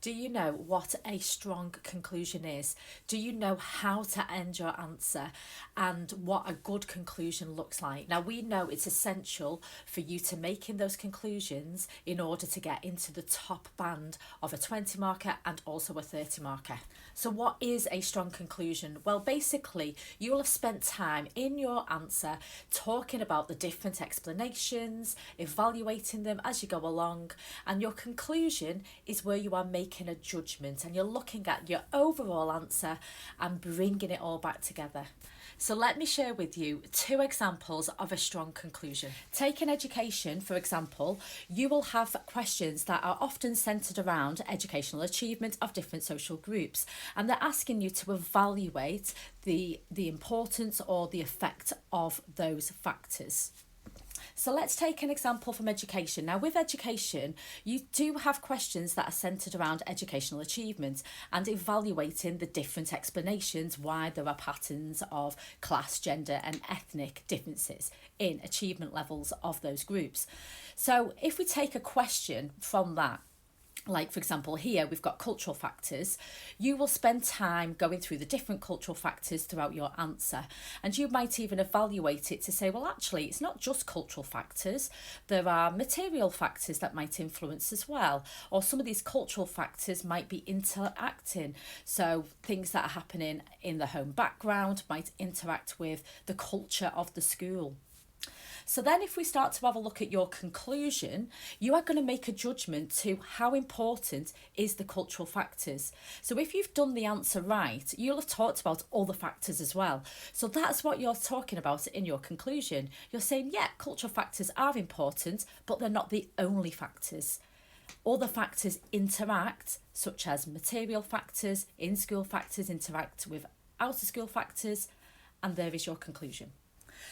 Do you know what a strong conclusion is? Do you know how to end your answer and what a good conclusion looks like? Now, we know it's essential for you to make in those conclusions in order to get into the top band of a 20 marker and also a 30 marker. So, what is a strong conclusion? Well, basically, you will have spent time in your answer talking about the different explanations, evaluating them as you go along, and your conclusion is where you are making a judgment and you're looking at your overall answer and bringing it all back together. So let me share with you two examples of a strong conclusion. Take an education, for example, you will have questions that are often centred around educational achievement of different social groups, and they're asking you to evaluate the importance or the effect of those factors. So let's take an example from education. Now, with education, you do have questions that are centred around educational achievement and evaluating the different explanations why there are patterns of class, gender, and ethnic differences in achievement levels of those groups. So if we take a question from that, like for example here we've got cultural factors, you will spend time going through the different cultural factors throughout your answer, and you might even evaluate it to say, well, actually it's not just cultural factors, there are material factors that might influence as well, or some of these cultural factors might be interacting, so things that are happening in the home background might interact with the culture of the school. So then if we start to have a look at your conclusion, you are going to make a judgment to how important is the cultural factors. So if you've done the answer right, you'll have talked about all the factors as well. So that's what you're talking about in your conclusion. You're saying, yeah, cultural factors are important, but they're not the only factors. Other factors interact, such as material factors, in-school factors interact with out-of-school factors, and there is your conclusion.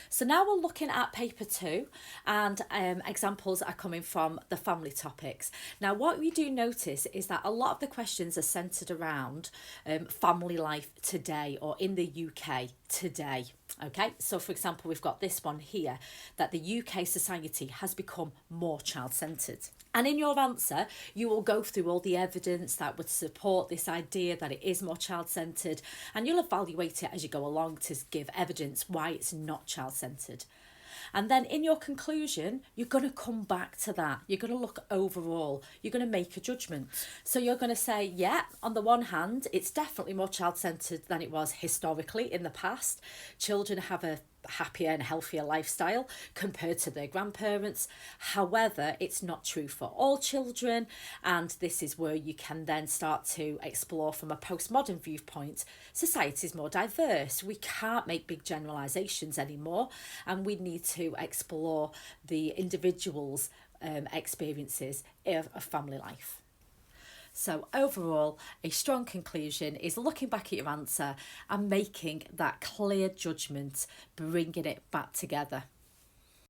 So now we're looking at paper 2, and examples are coming from the family topics. Now what we do notice is that a lot of the questions are centred around family life today, or in the UK today. Okay, so for example we've got this one here, that the UK society has become more child-centred. And in your answer, you will go through all the evidence that would support this idea that it is more child-centred, and you'll evaluate it as you go along to give evidence why it's not child-centred. And then in your conclusion, you're going to come back to that. You're going to look overall. You're going to make a judgment. So you're going to say, yeah, on the one hand, it's definitely more child-centred than it was historically in the past. Children have a happier and healthier lifestyle compared to their grandparents. However, it's not true for all children, and this is where you can then start to explore from a postmodern viewpoint. Society is more diverse. We can't make big generalizations anymore, and we need to explore the individual's experiences of family life. So overall, a strong conclusion is looking back at your answer and making that clear judgment, bringing it back together.